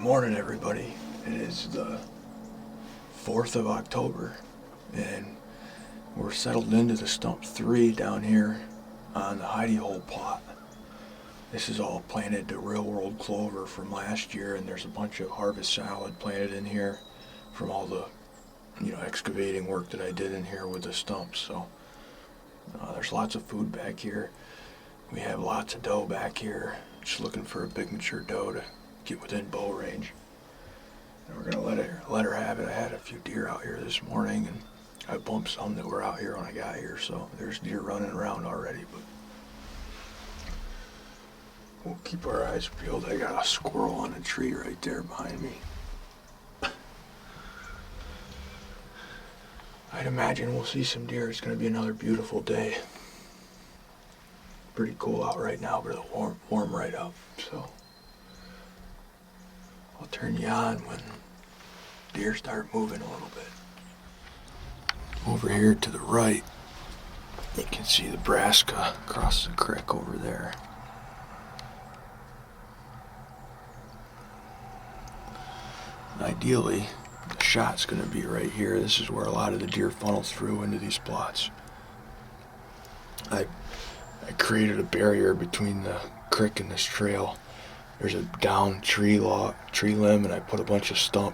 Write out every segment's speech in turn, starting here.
morning, everybody. It is the 4th of October, and we're settled into the Stump 3 down here on the hidey hole plot. This is all planted to real world clover from last year, and there's a bunch of harvest salad planted in here from all the excavating work that I did in here with the stumps. So there's lots of food back here. We have lots of doe back here, just looking for a big mature doe to get within bow range. And we're gonna let her have it. I had a few deer out here this morning, and I bumped some that were out here when I got here, so there's deer running around already, but we'll keep our eyes peeled. I got a squirrel on a tree right there behind me. I'd imagine we'll see some deer. It's gonna be another beautiful day. Pretty cool out right now, but it'll warm right up, so I'll turn you on when deer start moving a little bit. Over here to the right, you can see Nebraska across the creek over there. Ideally, the shot's going to be right here. This is where a lot of the deer funnel through into these plots. I created a barrier between the creek and this trail. There's a down tree limb, and I put a bunch of stump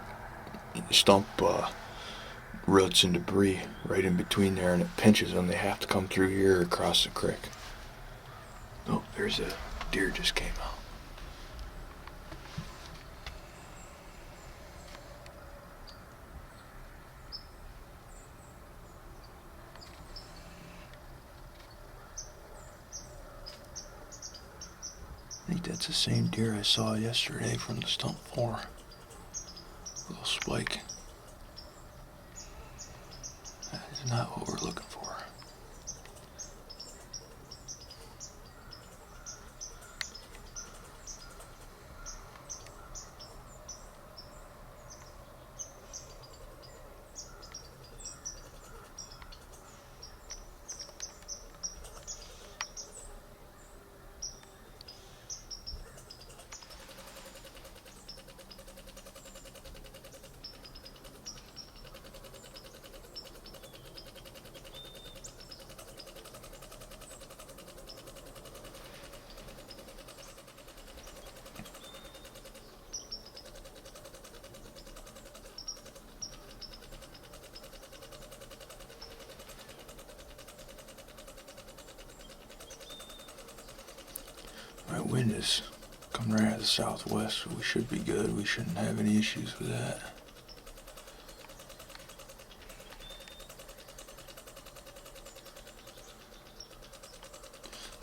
roots and debris right in between there, and it pinches them. They have to come through here or across the creek. Oh, there's a deer just came out. I think that's the same deer I saw yesterday from the Stump 4. Little spike. That is not what we're looking for. My wind is coming right out of the southwest, so we should be good. We shouldn't have any issues with that.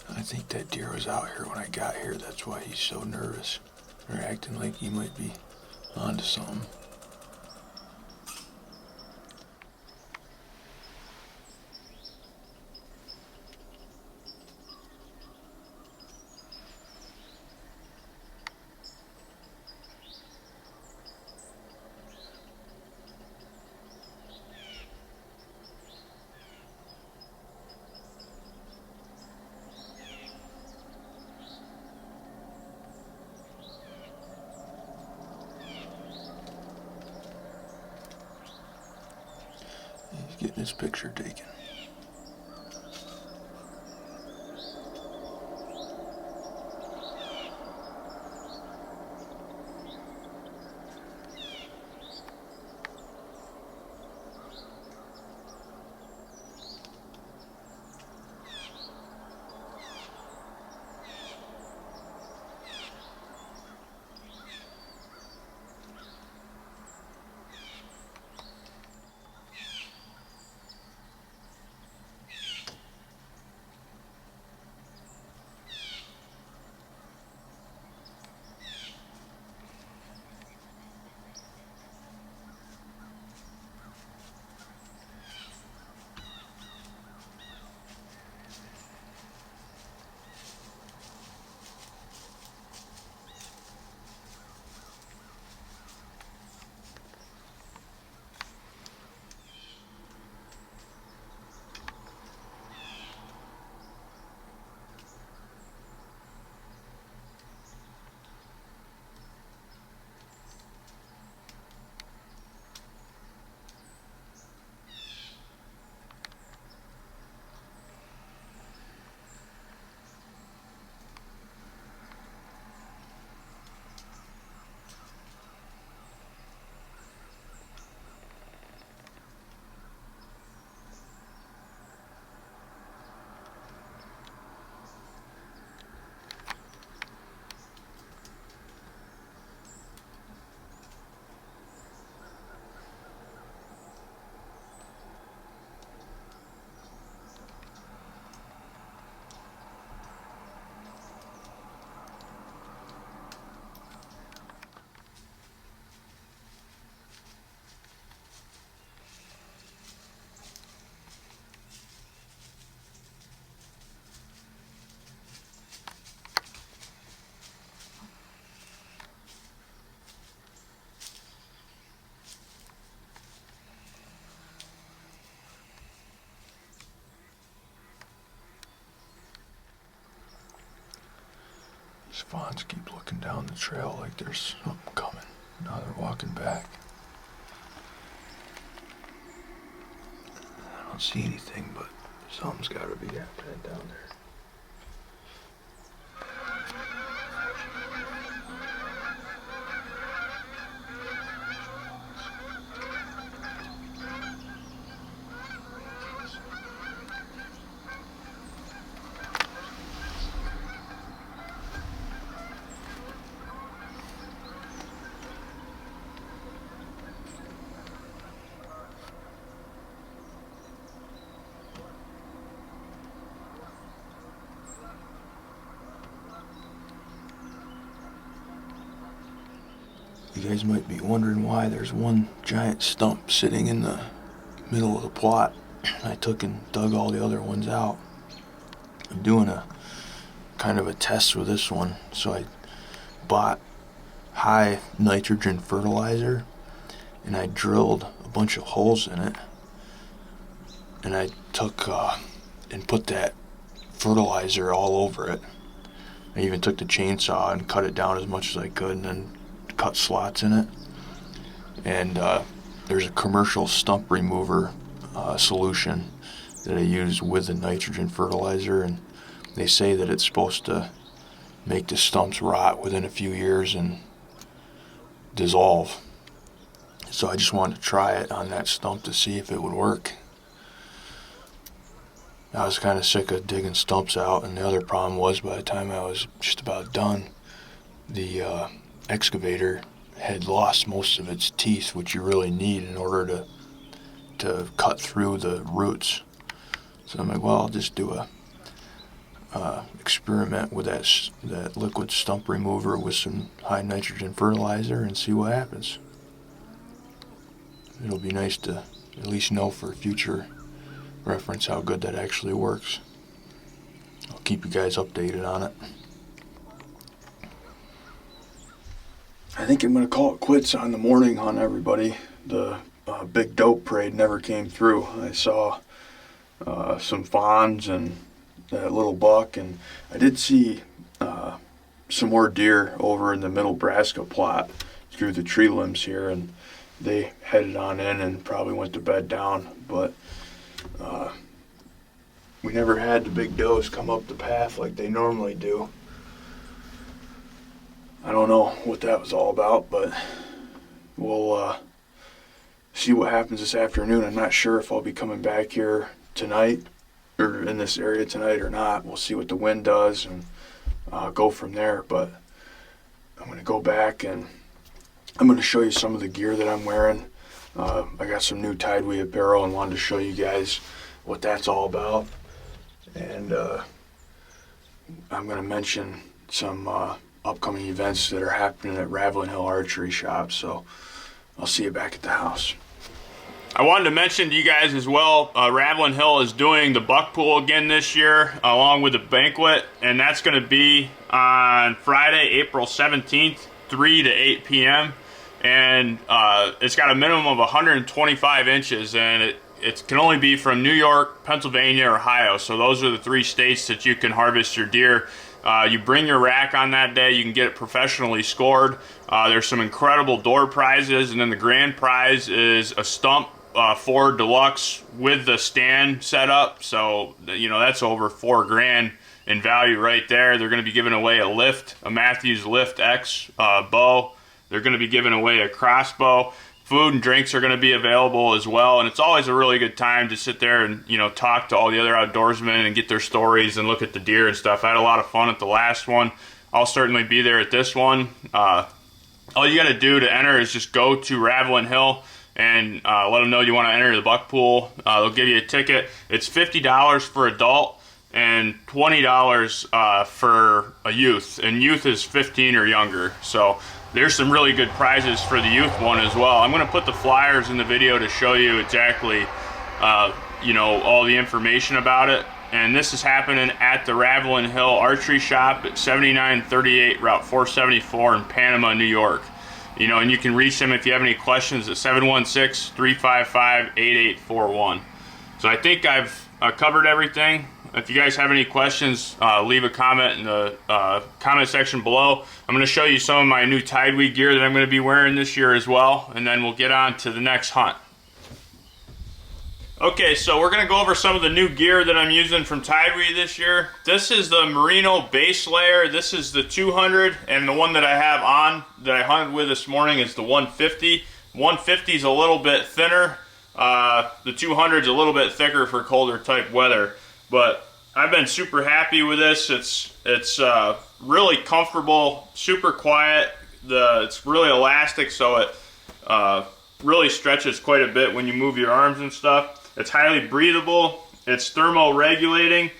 I think that deer was out here when I got here. That's why he's so nervous. Or acting like he might be onto something. He's getting his picture taken. These fawns keep looking down the trail like there's something coming. Now they're walking back. I don't see anything, but something's got to be happening down there. You guys might be wondering why there's one giant stump sitting in the middle of the plot. I took and dug all the other ones out. I'm doing a kind of a test with this one. So I bought high nitrogen fertilizer and I drilled a bunch of holes in it. And I took and put that fertilizer all over it. I even took the chainsaw and cut it down as much as I could and then cut slots in it. And there's a commercial stump remover solution that I use with the nitrogen fertilizer, and they say that it's supposed to make the stumps rot within a few years and dissolve. So I just wanted to try it on that stump to see if it would work. I was kind of sick of digging stumps out, and the other problem was by the time I was just about done, the excavator had lost most of its teeth, which you really need in order to cut through the roots. So I'm like, well, I'll just do a experiment with that liquid stump remover with some high nitrogen fertilizer and see what happens. It'll be nice to at least know for future reference how good that actually works. I'll keep you guys updated on it. I think I'm going to call it quits on the morning hunt, everybody. The big doe parade never came through. I saw some fawns and that little buck, and I did see some more deer over in the middle Nebraska plot through the tree limbs here, and they headed on in and probably went to bed down, but we never had the big does come up the path like they normally do. I don't know what that was all about, but we'll see what happens this afternoon. I'm not sure if I'll be coming back here tonight or in this area tonight or not. We'll see what the wind does and go from there. But I'm going to go back and I'm going to show you some of the gear that I'm wearing. I got some new Tideway apparel and wanted to show you guys what that's all about. And I'm going to mention some upcoming events that are happening at Ravlin Hill Archery Shop. So I'll see you back at the house. I wanted to mention to you guys as well, Ravlin Hill is doing the buck pool again this year along with the banquet, and that's going to be on Friday, April 17th, 3 to 8 p.m. And it's got a minimum of 125 inches, and it can only be from New York, Pennsylvania, or Ohio. So those are the 3 states that you can harvest your deer. You bring your rack on that day, you can get it professionally scored. There's some incredible door prizes, and then the grand prize is a Stump 4 Deluxe with the stand set up. So, you know, that's over $4,000 in value right there. They're going to be giving away a lift, a Matthews Lift X bow. They're going to be giving away a crossbow. Food and drinks are going to be available as well, and it's always a really good time to sit there and, you know, talk to all the other outdoorsmen and get their stories and look at the deer and stuff. I had a lot of fun at the last one. I'll certainly be there at this one. All you got to do to enter is just go to Ravlin Hill and let them know you want to enter the buck pool. They'll give you a ticket. It's $50 for adult and $20 for a youth, and youth is 15 or younger. So there's some really good prizes for the youth one as well. I'm going to put the flyers in the video to show you exactly, you know, all the information about it. And this is happening at the Ravlin Hill Archery Shop at 7938 Route 474 in Panama, New York. You know, and you can reach them if you have any questions at 716-355-8841. So I think I've covered everything. If you guys have any questions, leave a comment in the comment section below. I'm going to show you some of my new Tideweed gear that I'm going to be wearing this year as well, and then we'll get on to the next hunt. Okay, so we're going to go over some of the new gear that I'm using from Tideweed this year. This is the Merino base layer. This is the 200, and the one that I have on that I hunted with this morning is the 150. 150 is a little bit thinner. The 200 is a little bit thicker for colder type weather. But I've been super happy with this. It's really comfortable, super quiet. It's really elastic, so it really stretches quite a bit when you move your arms and stuff. It's highly breathable. It's thermoregulating.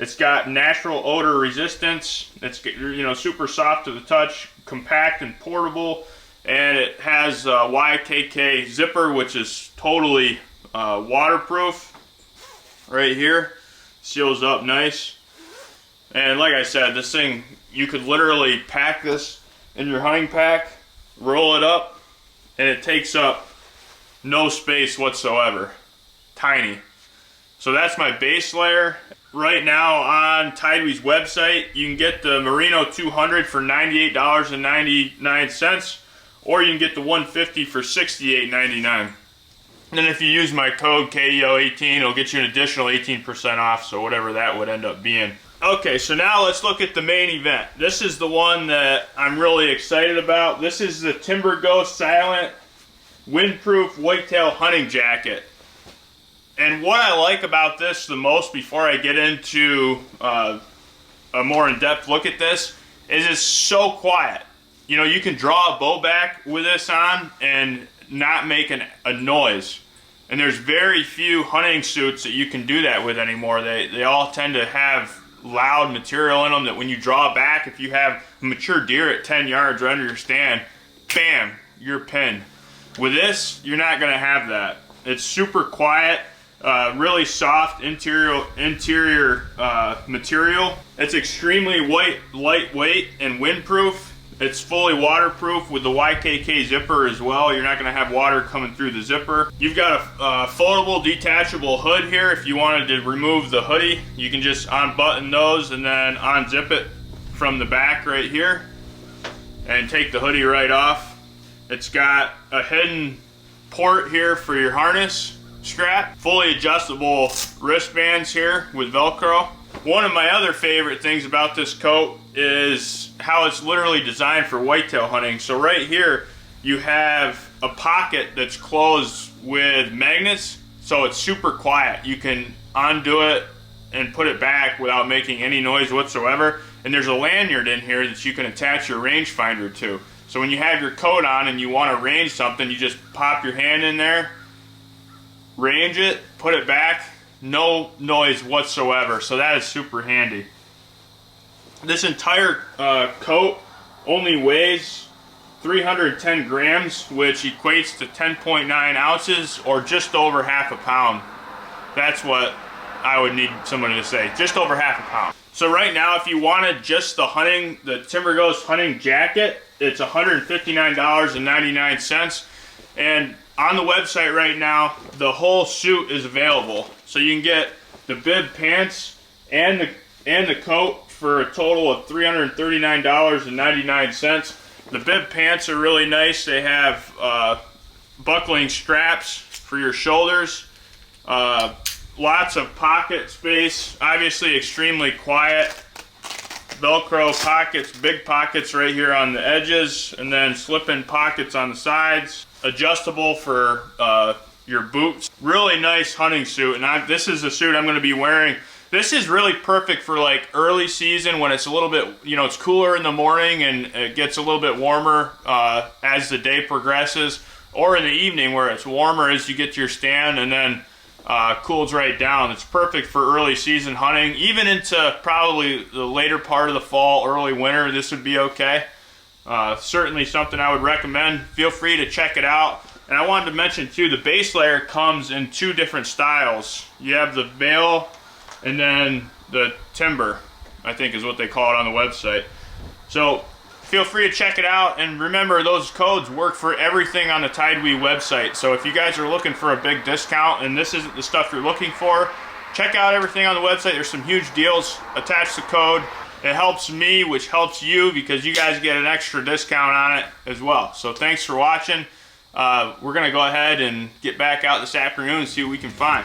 It's got natural odor resistance. It's super soft to the touch, compact and portable, and it has a YKK zipper, which is totally waterproof. Right here, seals up nice. And like I said, this thing, you could literally pack this in your hunting pack, roll it up, and it takes up no space whatsoever. Tiny. So that's my base layer. Right now on Tideweed's website, you can get the Merino 200 for $98.99, or you can get the 150 for $68.99. And then if you use my code KEO18, it'll get you an additional 18% off, so whatever that would end up being. Okay, so now let's look at the main event. This is the one that I'm really excited about. This is the TimberGhost Silent Windproof Whitetail Hunting Jacket. And what I like about this the most, before I get into a more in-depth look at this, is it's so quiet. You know, you can draw a bow back with this on and not make a noise. And there's very few hunting suits that you can do that with anymore. They all tend to have loud material in them that when you draw back, if you have a mature deer at 10 yards right under your stand, bam, you're pinned. With this, you're not going to have that. It's super quiet. Really soft interior material. It's extremely lightweight and windproof. It's fully waterproof with the YKK zipper as well. You're not going to have water coming through the zipper. You've got a foldable detachable hood here. If you wanted to remove the hoodie, you can just unbutton those and then unzip it from the back right here and take the hoodie right off. It's got a hidden port here for your harness strap, fully adjustable wristbands here with Velcro. One of my other favorite things about this coat is how it's literally designed for whitetail hunting. So right here you have a pocket that's closed with magnets, so it's super quiet. You can undo it and put it back without making any noise whatsoever. And there's a lanyard in here that you can attach your rangefinder to. So when you have your coat on and you want to range something, you just pop your hand in there, range it, put it back, no noise whatsoever. So that is super handy. This entire coat only weighs 310 grams, which equates to 10.9 ounces or just over half a pound. That's what I would need someone to say, just over half a pound. So right now, if you wanted just the TimberGhost hunting jacket, it's $159.99. And on the website right now, the whole suit is available. So you can get the bib, pants, and the coat for a total of $339.99. The bib pants are really nice. They have buckling straps for your shoulders. Lots of pocket space. Obviously extremely quiet. Velcro pockets, big pockets right here on the edges, and then slip-in pockets on the sides. Adjustable for your boots. Really nice hunting suit, and this is the suit I'm going to be wearing. This is really perfect for like early season when it's a little bit, it's cooler in the morning and it gets a little bit warmer as the day progresses, or in the evening where it's warmer as you get to your stand and then cools right down. It's perfect for early season hunting, even into probably the later part of the fall, early winter. This would be okay. Certainly something I would recommend. Feel free to check it out. And I wanted to mention too, the base layer comes in two different styles. You have the Veil and then the Timber, I think is what they call it on the website. So feel free to check it out, and remember those codes work for everything on the Tideweed website. So if you guys are looking for a big discount and this isn't the stuff you're looking for, Check out everything on the website. There's some huge deals. Attach the code. It helps me, which helps you, because you guys get an extra discount on it as well. So thanks for watching. We're going to go ahead and get back out this afternoon and see what we can find.